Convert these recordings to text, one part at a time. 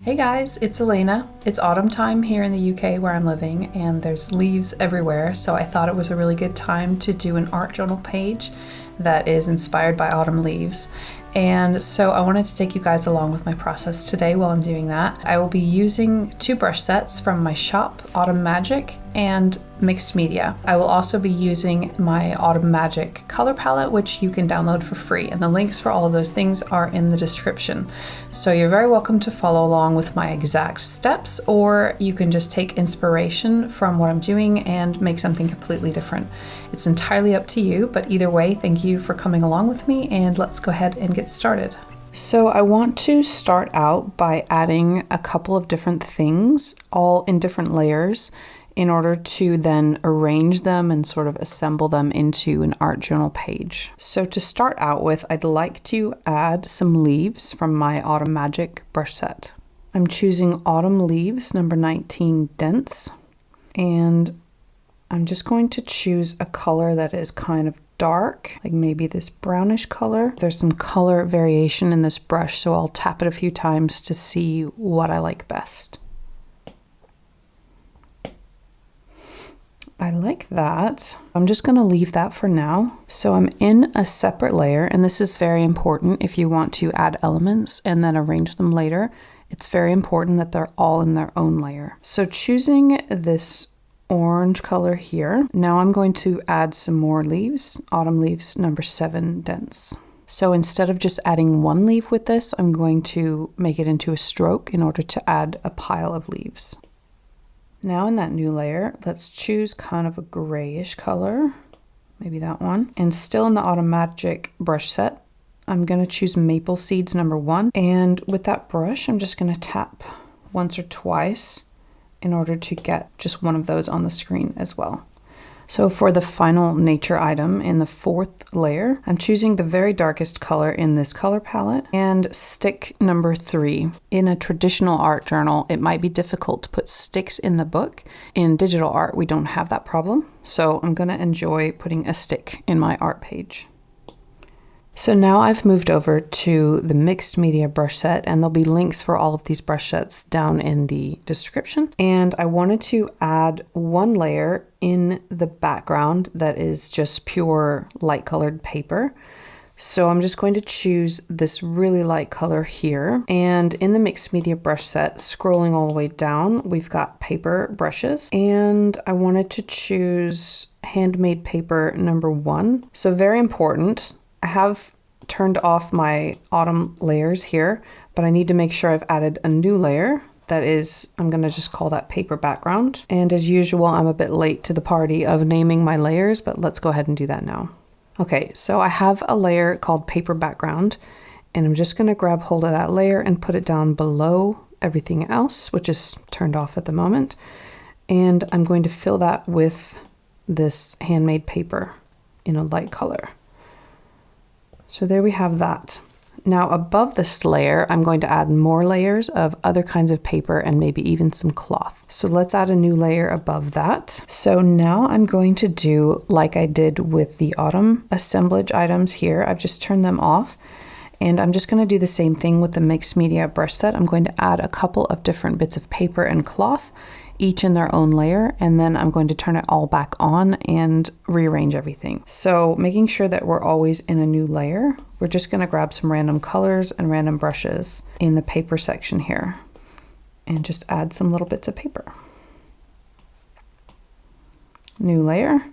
Hey guys, it's Elena. It's autumn time here in the UK where I'm living, and there's leaves everywhere, so I thought it was a really good time to do an art journal page that is inspired by autumn leaves. And so I wanted to take you guys along with my process today while I'm doing that. I will be using two brush sets from my shop, Autumn Magic and Mixed Media. I will also be using my Autumn Magic color palette, which you can download for free, and the links for all of those things are in the description. So you're very welcome to follow along with my exact steps, or you can just take inspiration from what I'm doing and make something completely different. It's entirely up to you, but either way, thank you for coming along with me, and let's go ahead and get started. So I want to start out by adding a couple of different things, all in different layers, in order to then arrange them and sort of assemble them into an art journal page. So to start out with, I'd like to add some leaves from my Autumn Magic brush set. I'm choosing Autumn Leaves number 19 Dense, and I'm just going to choose a color that is kind of dark, like maybe this brownish color. There's some color variation in this brush, so I'll tap it a few times to see what I like best. I like that. I'm just going to leave that for now. So I'm in a separate layer, and this is very important if you want to add elements and then arrange them later. It's very important that they're all in their own layer. So choosing this orange color here, now I'm going to add some more leaves, Autumn Leaves number 7 Dense. So instead of just adding one leaf with this, I'm going to make it into a stroke in order to add a pile of leaves. Now in that new layer, let's choose kind of a grayish color, maybe that one. And still in the Autumn Magic brush set, I'm going to choose Maple Seeds number 1. And with that brush, I'm just going to tap once or twice in order to get just one of those on the screen as well. So for the final nature item in the 4th layer, I'm choosing the very darkest color in this color palette and stick number 3. In a traditional art journal, it might be difficult to put sticks in the book. In digital art, we don't have that problem. So I'm gonna enjoy putting a stick in my art page. So now I've moved over to the Mixed Media brush set, and there'll be links for all of these brush sets down in the description. And I wanted to add one layer in the background that is just pure light colored paper. So I'm just going to choose this really light color here. And in the Mixed Media brush set, scrolling all the way down, we've got paper brushes. And I wanted to choose Handmade Paper number 1. So very important. I have turned off my autumn layers here, but I need to make sure I've added a new layer. That is, I'm going to just call that paper background. And as usual, I'm a bit late to the party of naming my layers, but let's go ahead and do that now. Okay, so I have a layer called paper background, and I'm just going to grab hold of that layer and put it down below everything else, which is turned off at the moment. And I'm going to fill that with this handmade paper in a light color. So there we have that. Now above this layer, I'm going to add more layers of other kinds of paper and maybe even some cloth. So let's add a new layer above that. So now I'm going to do like I did with the autumn assemblage items here. I've just turned them off. And I'm just going to do the same thing with the Mixed Media brush set. I'm going to add a couple of different bits of paper and cloth, each in their own layer, and then I'm going to turn it all back on and rearrange everything. So making sure that we're always in a new layer, we're just going to grab some random colors and random brushes in the paper section here and just add some little bits of paper. New layer.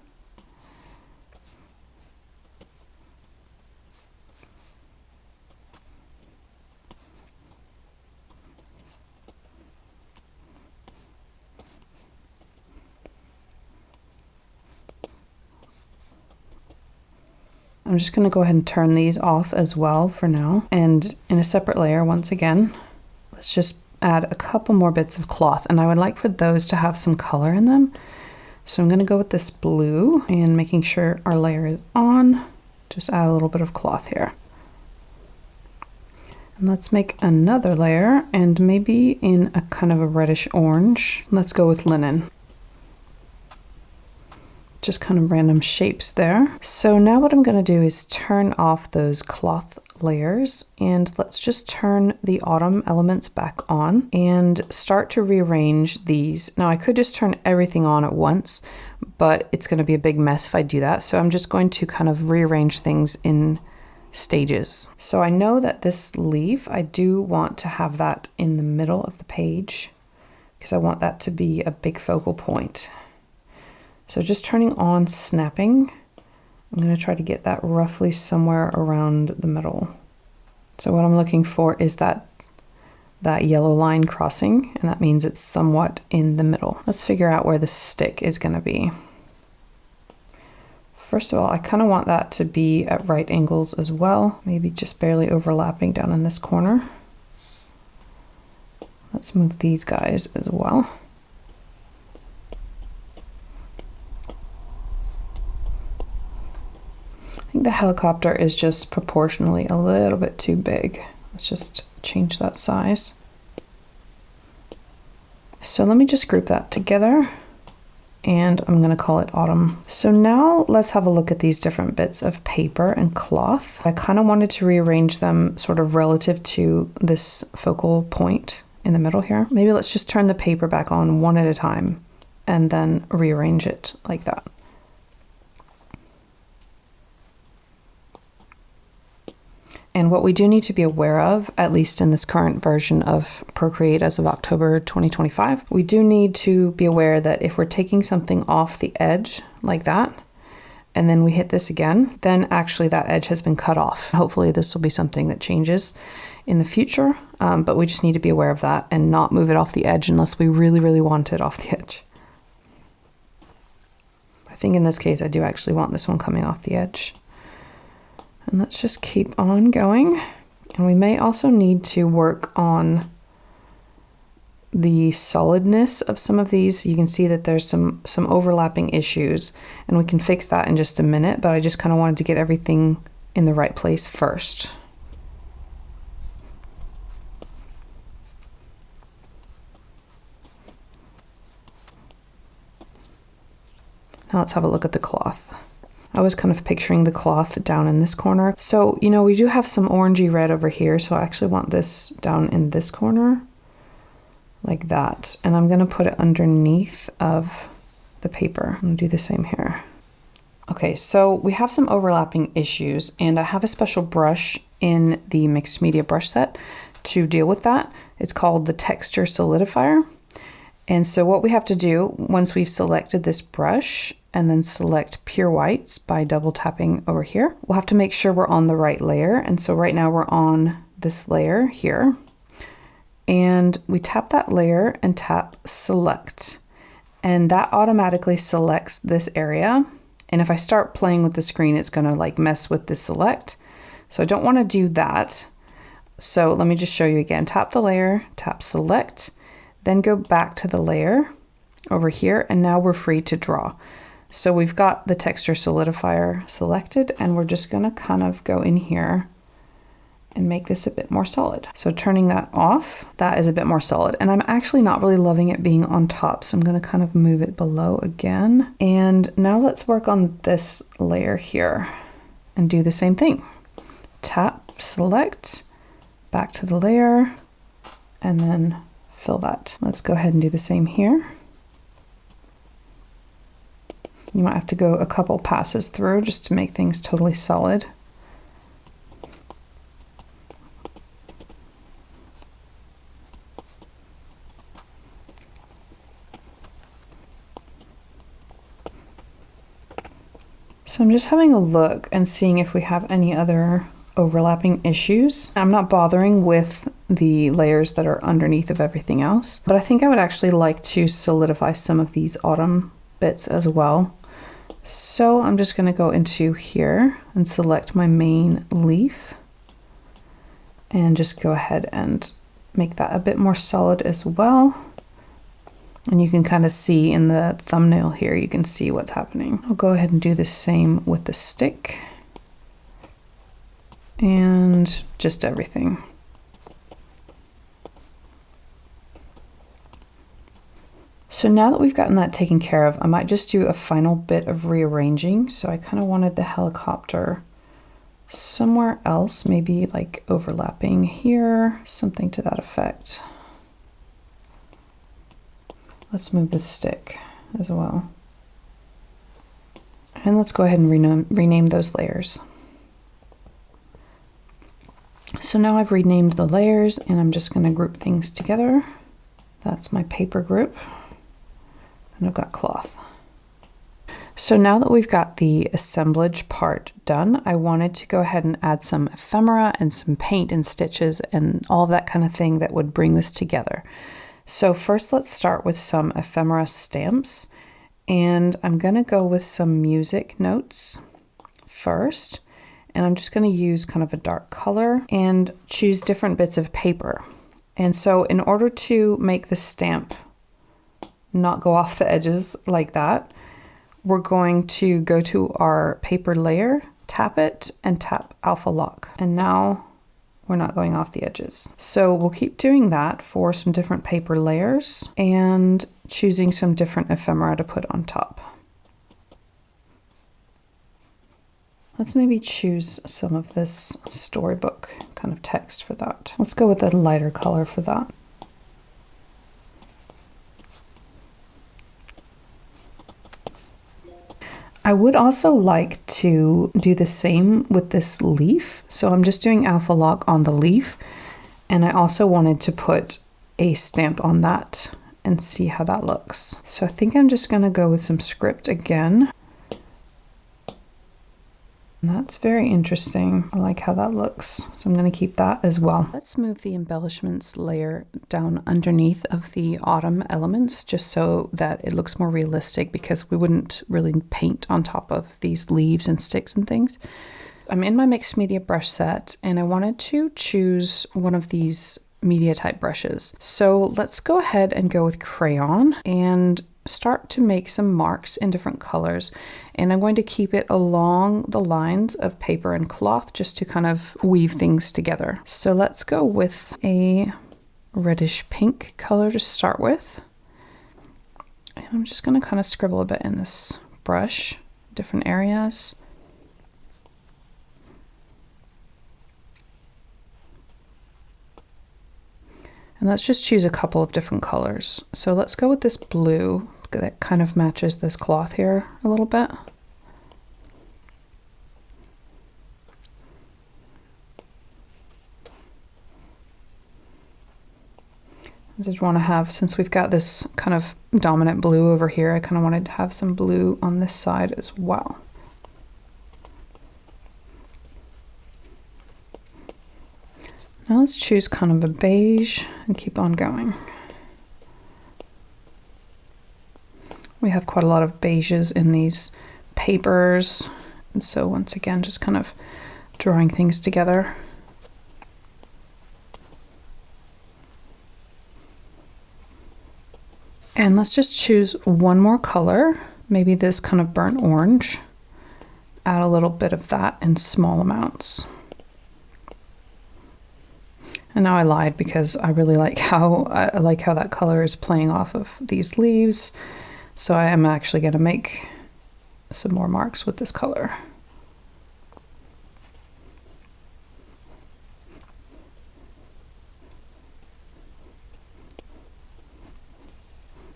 I'm just going to go ahead and turn these off as well for now. And in a separate layer, once again, let's just add a couple more bits of cloth. And I would like for those to have some color in them. So I'm going to go with this blue and making sure our layer is on. Just add a little bit of cloth here. And let's make another layer, and maybe in a kind of a reddish orange. Let's go with linen. Just kind of random shapes there. So now what I'm going to do is turn off those cloth layers, and let's just turn the autumn elements back on and start to rearrange these. Now I could just turn everything on at once, but it's going to be a big mess if I do that. So I'm just going to kind of rearrange things in stages. So I know that this leaf, I do want to have that in the middle of the page because I want that to be a big focal point. So just turning on snapping, I'm going to try to get that roughly somewhere around the middle. So what I'm looking for is that yellow line crossing, and that means it's somewhat in the middle. Let's figure out where the stick is going to be. First of all, I kind of want that to be at right angles as well, maybe just barely overlapping down in this corner. Let's move these guys as well. I think the helicopter is just proportionally a little bit too big. Let's just change that size. So let me just group that together, and I'm going to call it autumn. So now let's have a look at these different bits of paper and cloth. I kind of wanted to rearrange them sort of relative to this focal point in the middle here. Maybe let's just turn the paper back on one at a time and then rearrange it like that. And what we do need to be aware of, at least in this current version of Procreate as of October 2025, we do need to be aware that if we're taking something off the edge like that, and then we hit this again, then actually that edge has been cut off. Hopefully this will be something that changes in the future, but we just need to be aware of that and not move it off the edge unless we really, really want it off the edge. I think in this case, I do actually want this one coming off the edge. And let's just keep on going. And we may also need to work on the solidness of some of these. You can see that there's some overlapping issues, and we can fix that in just a minute, but I just kind of wanted to get everything in the right place first. Now let's have a look at the cloth. I was kind of picturing the cloth down in this corner. So, you know, we do have some orangey red over here. So I actually want this down in this corner like that. And I'm going to put it underneath of the paper. I'm going to do the same here. Okay, so we have some overlapping issues, and I have a special brush in the mixed media brush set to deal with that. It's called the Texture Solidifier. And so what we have to do once we've selected this brush and then select pure whites by double tapping over here, we'll have to make sure we're on the right layer. And so right now we're on this layer here, and we tap that layer and tap select, and that automatically selects this area. And if I start playing with the screen, it's gonna like mess with the select. So I don't wanna do that. So let me just show you again. Tap the layer, tap select, then go back to the layer over here, and now we're free to draw. So we've got the texture solidifier selected, and we're just gonna kind of go in here and make this a bit more solid. So turning that off, that is a bit more solid. And I'm actually not really loving it being on top, so I'm gonna kind of move it below again. And now let's work on this layer here and do the same thing. Tap, select, back to the layer, and then fill that. Let's go ahead and do the same here. You might have to go a couple passes through just to make things totally solid. So I'm just having a look and seeing if we have any other overlapping issues. I'm not bothering with the layers that are underneath of everything else, but I think I would actually like to solidify some of these autumn bits as well. So I'm just going to go into here and select my main leaf and just go ahead and make that a bit more solid as well. And you can kind of see in the thumbnail here, you can see what's happening. I'll go ahead and do the same with the stick and just everything. So now that we've gotten that taken care of, I might just do a final bit of rearranging. So I kind of wanted the helicopter somewhere else, maybe like overlapping here, something to that effect. Let's move this stick as well. And let's go ahead and rename those layers. So now I've renamed the layers and I'm just going to group things together. That's my paper group. And I've got cloth. So now that we've got the assemblage part done, I wanted to go ahead and add some ephemera and some paint and stitches and all of that kind of thing that would bring this together. So first let's start with some ephemera stamps, and I'm going to go with some music notes first, and I'm just going to use kind of a dark color and choose different bits of paper. And so in order to make the stamp not go off the edges like that, we're going to go to our paper layer, tap it, and tap Alpha Lock. And now we're not going off the edges. So we'll keep doing that for some different paper layers and choosing some different ephemera to put on top. Let's maybe choose some of this storybook kind of text for that. Let's go with a lighter color for that. I would also like to do the same with this leaf. So I'm just doing Alpha Lock on the leaf. And I also wanted to put a stamp on that and see how that looks. So I think I'm just gonna go with some script again. And that's very interesting. I like how that looks. So I'm going to keep that as well. Let's move the embellishments layer down underneath of the autumn elements just so that it looks more realistic, because we wouldn't really paint on top of these leaves and sticks and things. I'm in my mixed media brush set and I wanted to choose one of these media type brushes. So let's go ahead and go with crayon and start to make some marks in different colors, and I'm going to keep it along the lines of paper and cloth just to kind of weave things together. So let's go with a reddish pink color to start with, and I'm just going to kind of scribble a bit in this brush, different areas. And let's just choose a couple of different colors. So let's go with this blue that kind of matches this cloth here a little bit. I just want to have, since we've got this kind of dominant blue over here, I kind of wanted to have some blue on this side as well. Now let's choose kind of a beige and keep on going. We have quite a lot of beiges in these papers, and so once again just kind of drawing things together. And let's just choose one more color, maybe this kind of burnt orange. Add a little bit of that in small amounts. And now I lied, because I really like how that color is playing off of these leaves. So I am actually going to make some more marks with this color.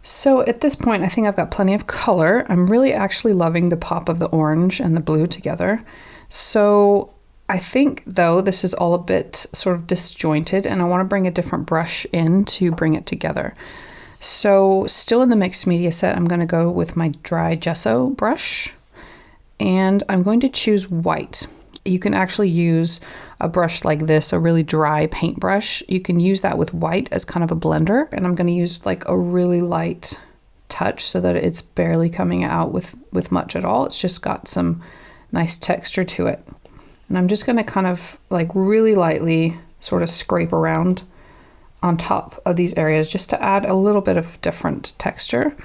So at this point, I think I've got plenty of color. I'm really actually loving the pop of the orange and the blue together. So I think, though, this is all a bit sort of disjointed, and I want to bring a different brush in to bring it together. So still in the mixed media set, I'm going to go with my dry gesso brush, and I'm going to choose white. You can actually use a brush like this, a really dry paintbrush. You can use that with white as kind of a blender, and I'm going to use like a really light touch so that it's barely coming out with much at all. It's just got some nice texture to it. And I'm just going to kind of like really lightly sort of scrape around on top of these areas just to add a little bit of different texture.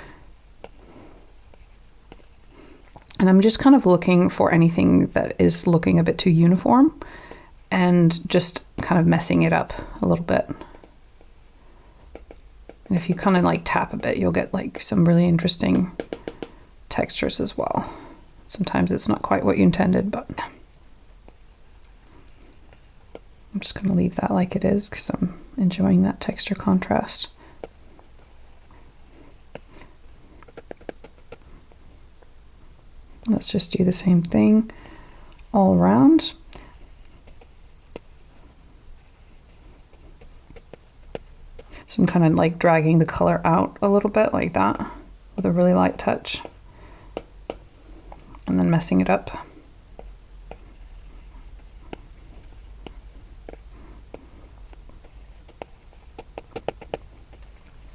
And I'm just kind of looking for anything that is looking a bit too uniform and just kind of messing it up a little bit. And if you kind of like tap a bit, you'll get like some really interesting textures as well. Sometimes it's not quite what you intended, but... I'm just going to leave that like it is because I'm enjoying that texture contrast. Let's just do the same thing all around. So I'm kind of like dragging the color out a little bit like that with a really light touch and then messing it up.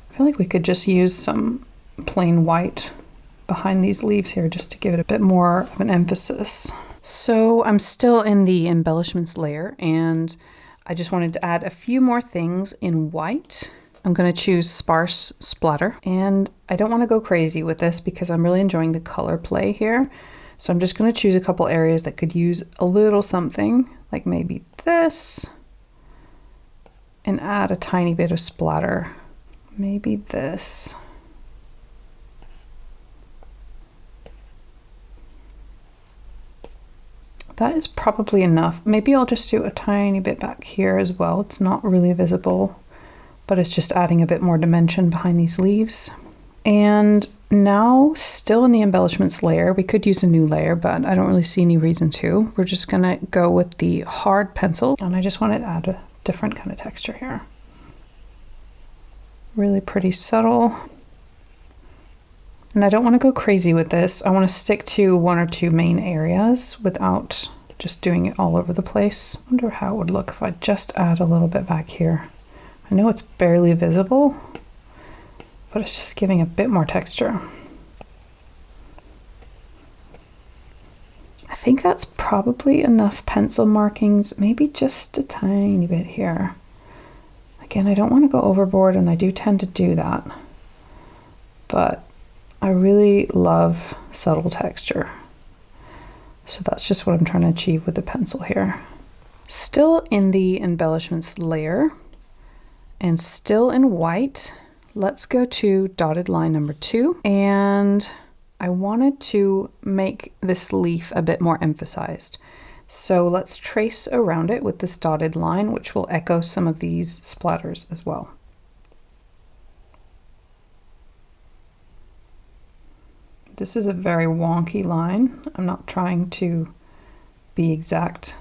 I feel like we could just use some plain white behind these leaves here just to give it a bit more of an emphasis. So I'm still in the embellishments layer and I just wanted to add a few more things in white. I'm going to choose sparse splatter and I don't want to go crazy with this because I'm really enjoying the color play here. So I'm just going to choose a couple areas that could use a little something, like maybe this, and add a tiny bit of splatter. Maybe this. That is probably enough. Maybe I'll just do a tiny bit back here as well. It's not really visible, but it's just adding a bit more dimension behind these leaves. And now, still in the embellishments layer, we could use a new layer, but I don't really see any reason to. We're just gonna go with the hard pencil, and I just wanted to add a different kind of texture here. Really pretty subtle. And I don't want to go crazy with this. I want to stick to one or two main areas without just doing it all over the place. I wonder how it would look if I just add a little bit back here. I know it's barely visible, but it's just giving a bit more texture. I think that's probably enough pencil markings, maybe just a tiny bit here. Again, I don't want to go overboard, and I do tend to do that, but I really love subtle texture. So that's just what I'm trying to achieve with the pencil here. Still in the embellishments layer and still in white, let's go to dotted line number 2. And I wanted to make this leaf a bit more emphasized. So let's trace around it with this dotted line, which will echo some of these splatters as well. This is a very wonky line. I'm not trying to be exact.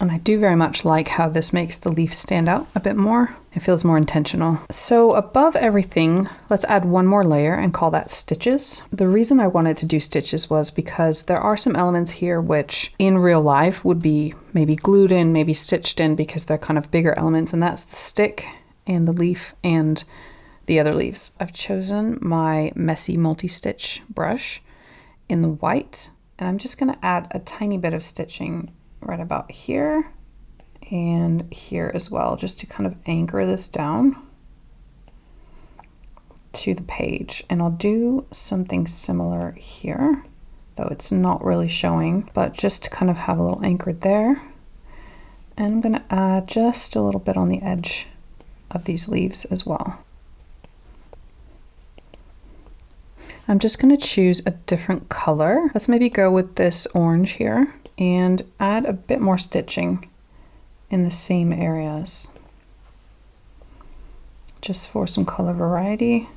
And I do very much like how this makes the leaf stand out a bit more. It feels more intentional. So above everything, let's add one more layer and call that stitches. The reason I wanted to do stitches was because there are some elements here which in real life would be maybe glued in, maybe stitched in because they're kind of bigger elements, and that's the stick and the leaf and the other leaves. I've chosen my messy multi-stitch brush in the white, and I'm just going to add a tiny bit of stitching right about here and here as well, just to kind of anchor this down to the page. And I'll do something similar here, though it's not really showing, but just to kind of have a little anchor there. And I'm going to add just a little bit on the edge of these leaves as well. I'm just going to choose a different color. Let's maybe go with this orange here and add a bit more stitching in the same areas, just for some color variety.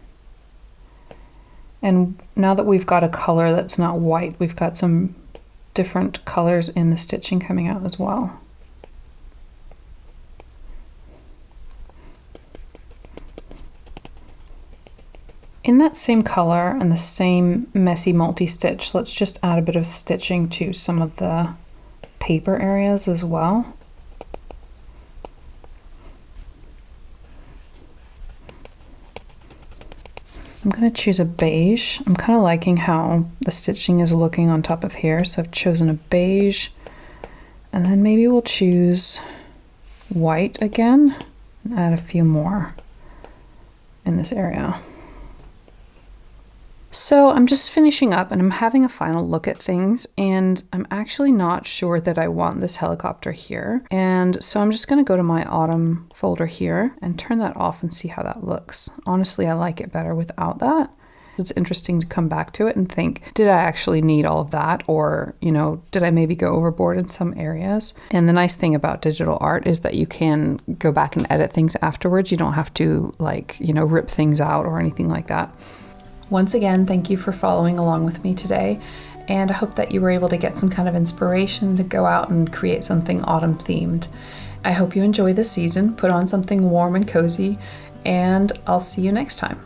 And now that we've got a color that's not white, we've got some different colors in the stitching coming out as well. In that same color and the same messy multi-stitch, let's just add a bit of stitching to some of the paper areas as well. I'm going to choose a beige. I'm kind of liking how the stitching is looking on top of here, so I've chosen a beige. And then maybe we'll choose white again and add a few more in this area. So I'm just finishing up and I'm having a final look at things, and I'm actually not sure that I want this helicopter here. And so I'm just going to go to my autumn folder here and turn that off and see how that looks. Honestly, I like it better without that. it's interesting to come back to it and think, did I actually need all of that? Or, you know, did I maybe go overboard in some areas? And the nice thing about digital art is that you can go back and edit things afterwards. You don't have to, like, you know, rip things out or anything like that. Once again, thank you for following along with me today. And I hope that you were able to get some kind of inspiration to go out and create something autumn themed. I hope you enjoy this season, put on something warm and cozy, and I'll see you next time.